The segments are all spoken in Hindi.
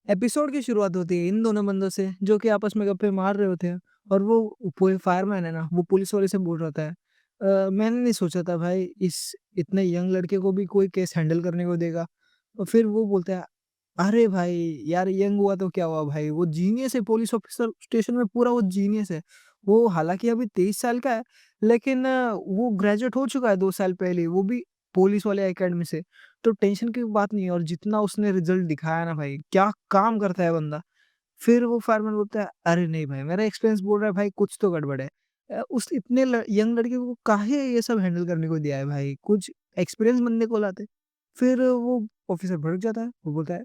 एपिसोड की शुरुआत होती है इन दोनों बंदों से जो कि आपस में गप्पे मार रहे होते हैं और वो पूरे फायरमैन है ना, वो पुलिस वाले से बोल रहा होता है, मैंने नहीं सोचा था भाई इस इतने यंग लड़के को भी कोई केस हैंडल करने को देगा। और फिर वो बोलता है, अरे भाई यार यंग हुआ तो क्या हुआ भाई, वो जीनियस है, पुलिस ऑफिसर स्टेशन में पूरा वो जीनियस है। वो हालाँकि अभी 23 साल का है, लेकिन वो ग्रेजुएट हो चुका है 2 साल पहले, वो भी पुलिस वाले अकेडमी से। तो टेंशन की बात नहीं है और जितना उसने रिज़ल्ट दिखाया ना भाई, क्या काम करता है बंदा। फिर वो फायरमैन बोलता है, "अरे नहीं भाई, मेरा एक्सपीरियंस बोल रहा है भाई कुछ तो गड़बड़ है। उस इतने यंग लड़के को काहे ये सब हैंडल करने को दिया है भाई, कुछ एक्सपीरियंस बंदे को लाते।" फिर वो ऑफिसर भड़क जाता है, वो बोलता है,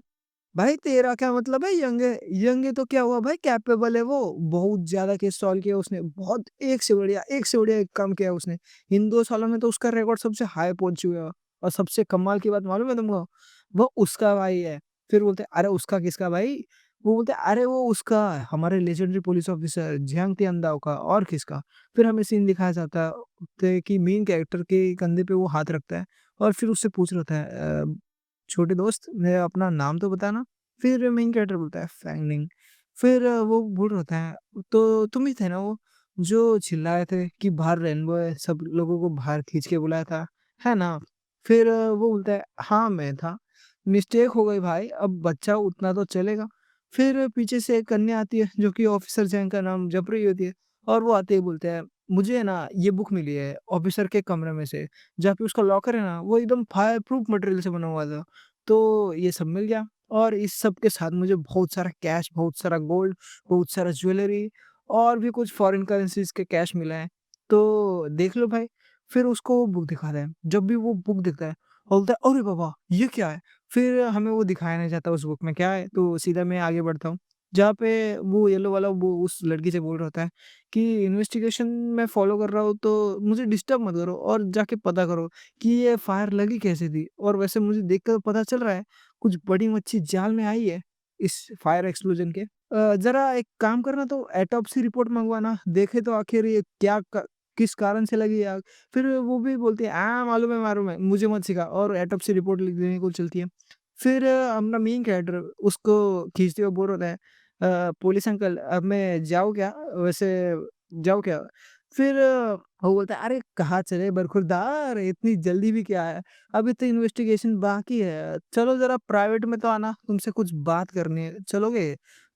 "भाई तेरा क्या मतलब है यंग है तो क्या हुआ भाई, कैपेबल है वो, बहुत ज़्यादा केस सॉल्व किया उसने, बहुत एक से बढ़िया एक काम किया उसने। इन 2 सालों में तो उसका रिकॉर्ड सबसे हाई पहुँच चुका है और सबसे कमाल की बात मालूम है तुमको? वो उसका भाई है।" फिर बोलते हैं, "अरे उसका किसका भाई?" वो बोलते हैं, "अरे वो उसका हमारे लेजेंडरी पुलिस ऑफिसर जियांग तियांदाओ का और किसका?" फिर हमें सीन दिखाया जाता है कि मेन कैरेक्टर के कंधे पे वो हाथ रखता है और फिर उससे पूछ रहा था छोटे दोस्त मेरा अपना नाम तो बताना। फिर मेन कैरेक्टर बोलता है फैंगनिंग। फिर वो बोल रहा होता है, तो तुम ही थे ना वो जो चिल्लाए थे कि बाहर रेनबो है, सब लोगों को बाहर खींच के बुलाया था, है ना? फिर वो बोलता है, हाँ मैं था, मिस्टेक हो गई भाई, अब बच्चा उतना तो चलेगा। फिर पीछे से एक कन्या आती है जो कि ऑफिसर जैन का नाम जप रही होती है और वो आते ही बोलते हैं, मुझे ना ये बुक मिली है ऑफिसर के कमरे में से, जहाँ पे उसका लॉकर है ना वो एकदम फायर प्रूफ मटेरियल से बना हुआ था। तो ये सब मिल गया और इस सब के साथ मुझे बहुत सारा कैश, बहुत सारा गोल्ड, बहुत सारा ज्वेलरी और भी कुछ फॉरेन करेंसीज़ के कैश मिला है। तो देख लो भाई। फिर उसको वो बुक दिखाता है। जब भी वो बुक दिखता है, वो बोलता है, "अरे बाबा! ये क्या है?" फिर हमें वो दिखाया नहीं जाता उस बुक में क्या है, तो सीधा मैं आगे बढ़ता हूँ। जहाँ पे वो येलो वाला वो उस लड़की से बोल रहा होता है कि इन्वेस्टिगेशन मैं फ़ॉलो कर रहा हूँ तो मुझे डिस्टर्ब मत करो और जाके पता करो कि ये फायर लगी कैसे थी? और वैसे मुझे देखकर पता चल रहा है कुछ बड़ी मच्छी जाल में आई है इस फायर एक्सप्लोजन के। ज़रा एक काम करना तो ऑटोप्सी रिपोर्ट मँगवाना, देखें तो आखिर ये क्या क किस कारण से लगी आग। फिर वो भी बोलती है, मालूम है, मुझे मत सिखा और ऑटोप्सी रिपोर्ट लिख देने को चलती है। फिर अपना मेन कैरेक्टर उसको खींचते हुए बोल होता है, पुलिस अंकल अब मैं जाऊँ क्या? वैसे जाऊँ क्या?" फिर वो बोलता है, "अरे कहाँ चले बरखुरदार, इतनी जल्दी भी क्या है? अभी तो इन्वेस्टिगेशन बाकी है। चलो ज़रा प्राइवेट में तो आना, तुमसे कुछ बात करनी है, चलोगे?"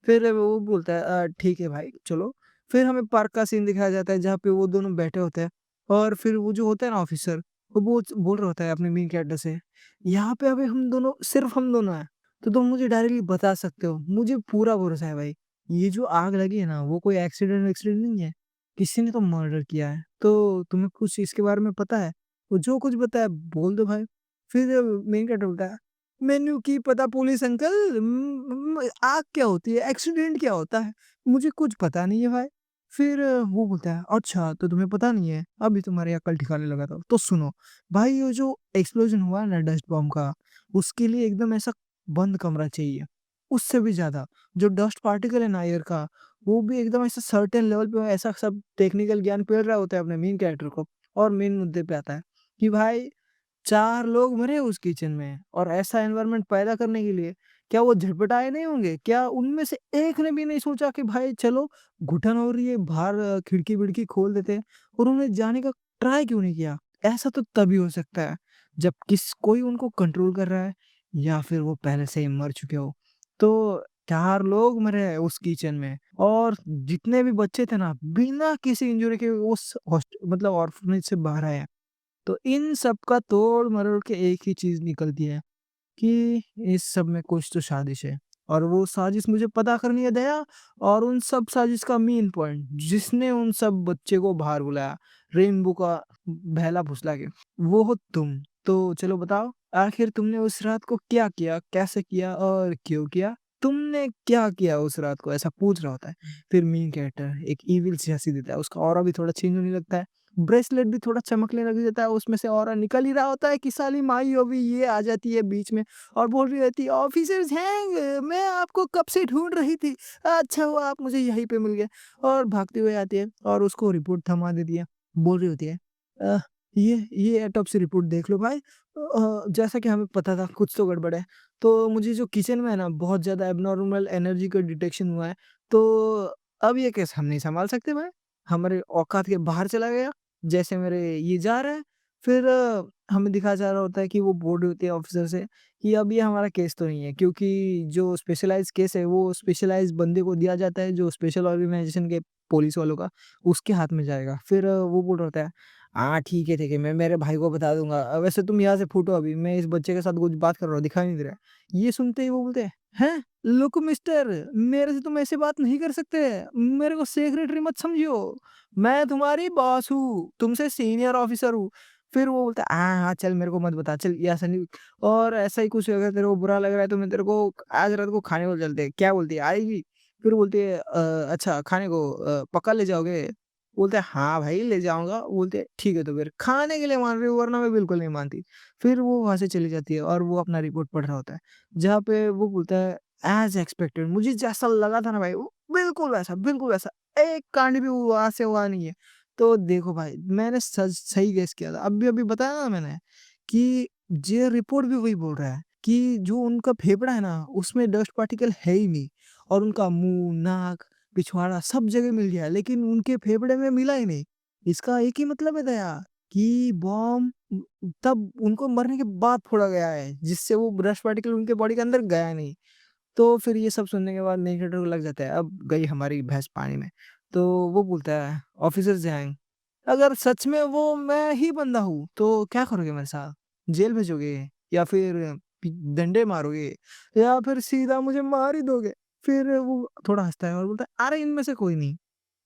फिर वो बोलता है, ठीक है भाई, चलो।" फिर हमें पार्क का सीन दिखाया जाता है, जहाँ पे वो दोनों बैठे होते हैं और फिर वो जो होता है ना ऑफिसर, वो बोल रहा होता है अपने मेन कैरेक्टर से, "यहाँ पे अभी हम दोनों सिर्फ़ हम दोनों हैं, तो तुम मुझे डायरेक्टली बता सकते हो, मुझे पूरा भरोसा है भाई। ये जो आग लगी है ना, वो कोई एक्सीडेंट वैक्सीडेंट नहीं है, किसी ने तो मर्डर किया है। तो तुम्हें कुछ इसके बारे में पता है? तो जो कुछ बताया बोल दो भाई।" फिर मेन कैरेक्टर बोलता है, "मैनू की पता पुलिस अंकल, आग क्या होती है? एक्सीडेंट क्या होता है? मुझे कुछ पता नहीं है भाई।" फिर वो बोलता है, "अच्छा तो तुम्हें पता नहीं है? अभी तुम्हारी अक्ल ठिकाने लगाता हूँ। तो सुनो, भाई ये जो एक्सप्लोजन हुआ है ना डस्ट बॉम्ब का, उसके लिए एकदम ऐसा बंद कमरा चाहिए। उससे भी ज़्यादा जो डस्ट पार्टिकल है ना एयर का, वो भी एकदम ऐसा सर्टेन लेवल पे ऐसा सब टेक्निकल ज्ञान पेल रहा होता है अपने मेन कैरेक्टर को और मेन मुद्दे पे आता है कि भाई 4 लोग मरे उस किचन में और ऐसा एनवायरनमेंट पैदा करने के लिए क्या वो झटपटाए नहीं होंगे? क्या उनमें से एक ने भी नहीं सोचा कि भाई चलो घुटन हो रही है बाहर खिड़की-विड़की खोल देते हैं और उन्होंने जाने का ट्राई क्यों नहीं किया? ऐसा तो तभी हो सकता है जब कोई उनको कंट्रोल कर रहा है या फिर वो पहले से ही मर चुके हो। तो 4 लोग मरे हैं उस किचन में और जितने भी बच्चे थे ना बिना किसी इंजरी के उस मतलब ऑर्फनेज से बाहर आए हैं। तो इन सब का तोड़-मरोड़ के एक ही चीज़ निकलती है कि इस सब में कुछ तो साजिश है और वो साजिश मुझे पता करनी है दया। और उन सब साजिश का मेन पॉइंट जिसने उन सब बच्चे को बाहर बुलाया, रेनबो का बहला फुसला के, वो हो तुम। तो चलो बताओ, आखिर तुमने उस रात को क्या किया, कैसे किया और क्यों किया? तुमने क्या किया उस रात को? ऐसा पूछ रहा होता है। फिर मेन कैरेक्टर एक इविल सी हँसी देता है, उसका ऑरा भी थोड़ा चेंज होने लगता है। ब्रेसलेट भी थोड़ा चमकने लग जाता है, उसमें से ऑरा निकल ही रहा होता है कि साली माई-अभी ये आ जाती है बीच में और बोल रही रहती है, "ऑफिसर्स हैंग, मैं आपको कब से ढूँढ रही थी। अच्छा हुआ आप मुझे यहीं पे मिल गए।" और भागते हुए आती है और उसको रिपोर्ट थमा देती है। बोल रही होती है, "अ, ये ऑटोप्सी रिपोर्ट देख लो भाई, जैसा कि हमें पता था कुछ तो गड़बड़ है, तो मुझे जो किचन में है ना बहुत ज़्यादा एब्नॉर्मल एनर्जी का डिटेक्शन हुआ है, तो अब ये केस हम नहीं सँभाल सकते भाई, हमारे औकात के बाहर चला गया, जैसे मेरे ये जा रहा है, फिर हमें दिखाया जा रहा होता है कि वो बोर्ड होती है ऑफ़िसर से कि अब ये हमारा केस तो नहीं है क्योंकि जो स्पेशलाइज़्ड केस है वो स्पेशलाइज़्ड बंदे को दिया जाता है जो स्पेशल ऑर्गनाइज़ेशन के पुलिस वालों का, उसके हाथ में जाएगा। फिर वो बोल रहा होता है हाँ, ठीक है, मैं मेरे भाई को बता दूँगा। वैसे तुम यहाँ से फूटो अभी, मैं इस बच्चे के साथ कुछ बात कर रहा हूँ, दिखाई नहीं दे रहा है। ये सुनते ही वो बोलते हैं, "हैं? लुक मिस्टर, मेरे से तुम ऐसे बात नहीं कर सकते। मेरे को सेक्रेटरी मत समझियो। मैं तुम्हारी बॉस हूँ, तुमसे सीनियर ऑफिसर हूँ।" फिर वो बोलता है, "हाँ, हाँ, चल मेरे को मत बता, चल ये ऐसा नहीं।" और ऐसा ही कुछ अगर तेरे को बुरा लग रहा है तो मैं तेरे को आज रात को खाने को चलते हैं। क्या बोलती है, आएगी? फिर बोलती है, अच्छा खाने को पक्का ले जाओगे?" बोलते हैं, "हाँ भाई, ले जाऊँगा।" बोलते हैं, "ठीक है तो फिर खाने के लिए मान रही हो वरना मैं बिल्कुल नहीं मानती।" फिर वो वहाँ से चली जाती है और वो अपना रिपोर्ट पढ़ रहा होता है। जहाँ पे वो बोलता है, "ऐज़ एक्सपेक्टेड मुझे जैसा लगा था ना भाई वो बिल्कुल वैसा, एक कांड भी वहाँ से हुआ नहीं है।" तो देखो भाई, मैंने सच सही गेस किया था। अभी-अभी बताया ना मैंने कि ये रिपोर्ट भी वही बोल रहा है कि जो उनका फेफड़ा है ना, उसमें डस्ट पार्टिकल है ही नहीं और उनका मुँह, नाक, पिछवाड़ा सब जगह मिल गया, लेकिन उनके फेफड़े में मिला ही नहीं। इसका एक ही मतलब है दया कि बॉम्ब तब उनको मरने के बाद फोड़ा गया है, जिससे वो डस्ट पार्टिकल उनके बॉडी के अंदर गया नहीं। तो फिर ये सब सुनने के बाद नेगेटिव को लग जाता है, अब गई हमारी भैंस पानी में। तो वो बोलता है, "ऑफिसर जाएँ, अगर सच में वो मैं ही बंदा हूँ, तो क्या करोगे मेरे साथ? जेल भेजोगे या फिर पि डंडे मारोगे या फिर सीधा मुझे मार ही दोगे?" फिर वो थोड़ा हँसता है और बोलता है, "अरे इनमें से कोई नहीं।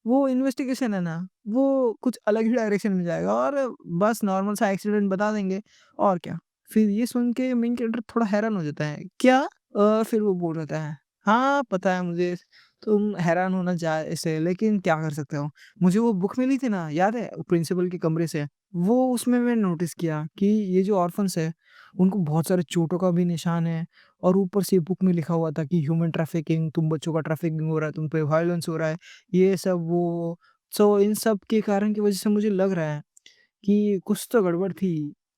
वो इन्वेस्टिगेशन है ना, वो कुछ अलग ही डायरेक्शन में जाएगा और बस नॉर्मल सा एक्सीडेंट बता देंगे और क्या।" फिर ये सुन के मेन कैरेक्टर थोड़ा हैरान हो जाता है, "क्या?" फिर वो बोल देता है, "हाँ, पता है मुझे, तुम हैरान होना जा ऐसे लेकिन क्या कर सकते हो? मुझे वो बुक मिली थी ना, याद है? प्रिंसिपल के कमरे से, वो उसमें मैंने नोटिस किया कि ये जो ऑर्फन्स है, उनको बहुत सारे चोटों का भी निशान है और ऊपर से बुक में लिखा हुआ था कि ह्यूमन ट्रैफिकिंग, तुम बच्चों का ट्रैफिकिंग हो रहा है, तुम पे वायलेंस हो रहा है, ये सब वो।" सो इन सब के कारण की वजह से मुझे लग रहा है कि कुछ तो गड़बड़ थी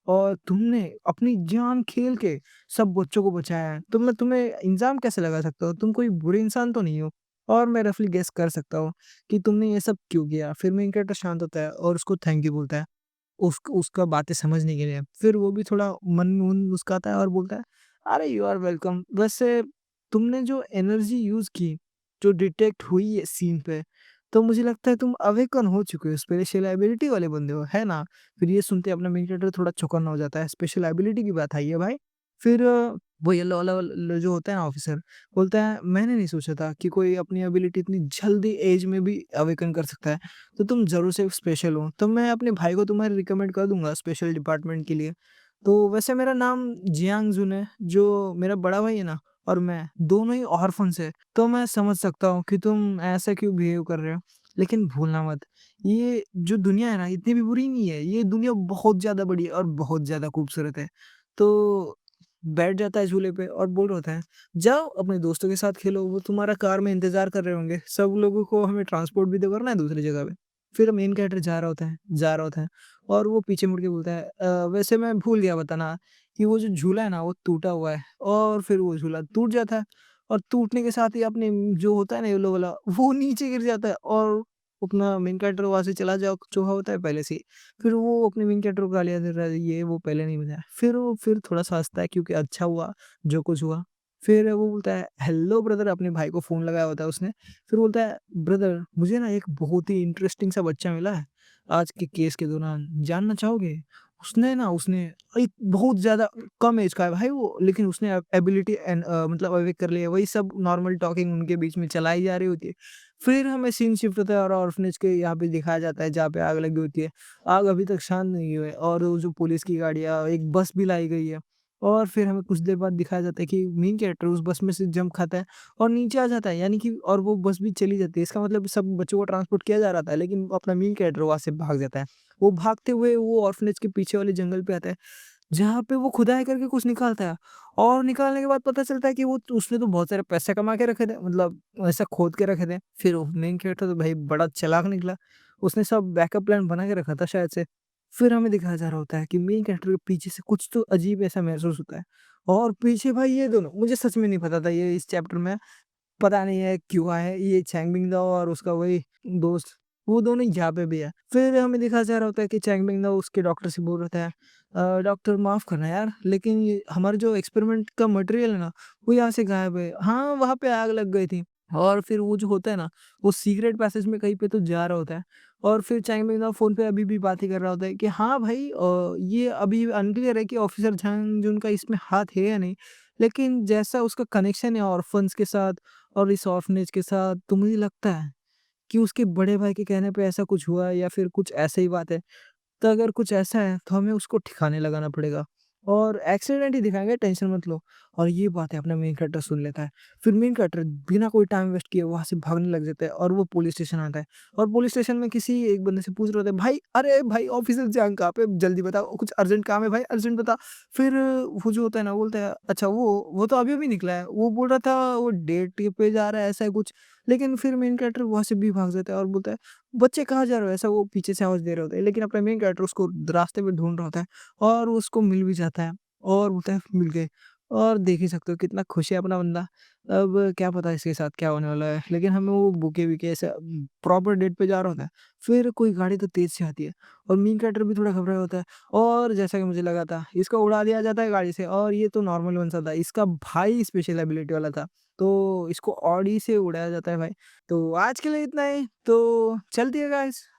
और तुमने अपनी जान खेल के सब बच्चों को बचाया है। तो मैं तुम्हें इल्ज़ाम कैसे लगा सकता हूँ? तुम कोई बुरे इंसान तो नहीं हो और मैं रफ़ली गेस कर सकता हूँ कि तुमने ये सब क्यों किया। फिर मेन कैरेक्टर शांत होता है और उसको थैंक यू बोलता है, उसका बातें समझने के लिए। फिर वो भी थोड़ा मन-वन मुस्कुराता है और बोलता है, "अरे! You are welcome. वैसे तुमने जो एनर्जी यूज़ की, जो डिटेक्ट हुई है सीन पे, तो मुझे लगता है तुम अवेकन हो चुके हो, स्पेशल एबिलिटी वाले बंदे हो, है ना?" फिर ये सुनते अपना मेन कैरेक्टर थोड़ा चौकन्ना हो जाता है, स्पेशल एबिलिटी की बात आई है भाई। फिर वो येलो वाला जो होता है ना ऑफिसर, बोलता है, "मैंने नहीं सोचा था कि कोई अपनी एबिलिटी इतनी जल्दी एज में भी अवेकन कर सकता है। तो तुम ज़रूर से स्पेशल हो। तो मैं अपने भाई को तुम्हारे रिकमेंड कर दूँगा स्पेशल डिपार्टमेंट के लिए। तो वैसे मेरा नाम जियांग जुन है, जो मेरा बड़ा भाई है ना और मैं, दोनों ही ऑर्फन्स हैं। तो मैं समझ सकता हूँ कि तुम ऐसा क्यों बिहेव कर रहे हो। लेकिन भूलना मत, ये जो दुनिया है ना इतनी भी बुरी नहीं है। ये दुनिया बहुत ज़्यादा बड़ी है और बहुत ज़्यादा खूबसूरत है।" तो बैठ जाता है झूले पे और बोल रहा होता है, "जाओ अपने दोस्तों के साथ खेलो, वो तुम्हारा कार में इंतज़ार कर रहे होंगे। सब लोगों को हमें ट्रांसपोर्ट भी तो करना है दूसरी जगह पे।" फिर मेन कैरेक्टर जा रहा होता है और वो पीछे मुड़ के बोलता है, वैसे मैं भूल गया बताना कि वो जो झूला है ना वो टूटा हुआ है।" और फिर वो झूला टूट जाता है और टूटने के साथ ही अपने जो होता है ना येलो वाला, वो नीचे गिर जाता है और अपना मेन कैरेक्टर वहाँ से चला जा चुका होता है पहले से ही। फिर वो अपने मेन कैरेक्टर को गालियाँ दे रहा है, ये वो पहले नहीं बताया। फिर वो फिर थोड़ा-सा हँसता है क्योंकि अच्छा हुआ जो कुछ हुआ। फिर वो बोलता है, "हेलो ब्रदर", अपने भाई को फ़ोन लगाया होता है उसने। फिर बोलता है, "ब्रदर, मुझे ना एक बहुत ही इंटरेस्टिंग सा बच्चा मिला है आज के केस के दौरान, जानना चाहोगे?" उसने एक बहुत ज़्यादा कम ऐज का है भाई वो, लेकिन उसने एबिलिटी मतलब अवेक कर लिया है। वही सब नॉर्मल टॉकिंग उनके बीच में चलाई जा रही होती है। फिर हमें सीन शिफ्ट होता है और ऑर्फनेज के यहाँ पे दिखाया जाता है जहाँ पे आग लगी होती है। आग अभी तक शांत नहीं हुई है और वो जो पुलिस की गाड़ियाँ, एक बस भी लाई गई है और फिर हमें कुछ देर बाद दिखाया जाता है कि मेन कैरेक्टर उस बस में से जंप खाता है और नीचे आ जाता है, यानी कि और वो बस भी चली जाती है। इसका मतलब सब बच्चों को ट्रांसपोर्ट किया जा रहा था, लेकिन अपना मेन कैरेक्टर वहाँ से भाग जाता है। वो भागते हुए वो ऑर्फनेज के पीछे वाले जंगल पे आता है, जहाँ पे वो खुदाई करके कुछ निकालता है और निकालने के बाद पता चलता है कि वो उसने तो बहुत सारे पैसे कमा के रखे थे, मतलब ऐसा खोद के रखे थे। फिर वो मेन कैरेक्टर तो भाई बड़ा चालाक निकला, उसने सब बैकअप प्लान बना के रखा था शायद से। फिर हमें दिखाया जा रहा होता है कि मेन कैरेक्टर के पीछे से कुछ तो अजीब ऐसा महसूस होता है और पीछे भाई ये दोनों मुझे सच में नहीं पता था ये इस चैप्टर में पता नहीं है क्यों आए हैं ये चैंग दाओ और उसका वही दोस्त, वो दोनों यहाँ पे भी है। फिर हमें दिखाया जा रहा होता है कि चैंग दाओ उसके डॉक्टर से बोल रहा है डॉक्टर माफ़ करना यार लेकिन ये हमारा जो एक्सपेरिमेंट का मटेरियल है ना, वो यहाँ से गायब है। हाँ, वहाँ पे आग लग गई थी और फिर वो जो होता है ना, वो सीक्रेट पैसेज में कहीं पे तो जा रहा होता है और फिर चैंग दाओ फ़ोन पे अभी भी बात ही कर रहा होता है कि हाँ भाई ये अभी अनक्लियर है कि ऑफिसर झांग जुन का इसमें हाथ है या नहीं। लेकिन जैसा उसका कनेक्शन है ऑर्फन्स के साथ और इस ऑर्फनेज के साथ तो मुझे लगता है कि उसके बड़े भाई के कहने पे ऐसा कुछ हुआ है या फिर कुछ ऐसे ही बात है। तो अगर कुछ ऐसा है तो हमें उसको ठिकाने लगाना पड़ेगा और एक्सीडेंट ही दिखाएँगे टेंशन मत लो। और ये बातें अपना मेन कैरेक्टर सुन लेता है। फिर मेन कैरेक्टर बिना कोई टाइम वेस्ट किए वहाँ से भागने लग जाता है और वो पुलिस स्टेशन आता है और पुलिस स्टेशन में किसी एक बंदे से पूछ रहे होते हैं, "भाई अरे भाई ऑफिसर जान कहाँ पे? जल्दी बताओ कुछ अर्जेंट काम है भाई अर्जेंट बता।" फिर वो जो होता है ना वो बोलता है, "अच्छा वो तो अभी-अभी निकला है। वो बोल रहा था वो डेट पे जा रहा है" ऐसा है कुछ। लेकिन फिर मेन कैरेक्टर वहाँ से भी भाग जाता है और बोलता है बच्चे कहाँ जा रहे हो? ऐसा वो पीछे से आवाज़ दे रहे होते हैं, लेकिन अपना मेन कैरेक्टर उसको रास्ते में ढूँढ रहा होता है और उसको मिल भी जाता है और बोलता है मिल गए और देख ही सकते हो कितना खुश है अपना बंदा। अब क्या पता इसके साथ क्या होने वाला है, लेकिन हमें वो बुके-वुके ऐसा प्रॉपर डेट पे जा रहा होता है। फिर कोई गाड़ी तो तेज़ से आती है और मेन कैरेक्टर भी थोड़ा घबराया होता है और जैसा कि मुझे लगा था, इसको उड़ा दिया जाता है गाड़ी से और ये तो नॉर्मल इंसान था, इसका भाई स्पेशल एबिलिटी वाला था, तो इसको ऑडी से उड़ाया जाता है भाई। तो आज के लिए इतना ही, तो चलती है गाइस।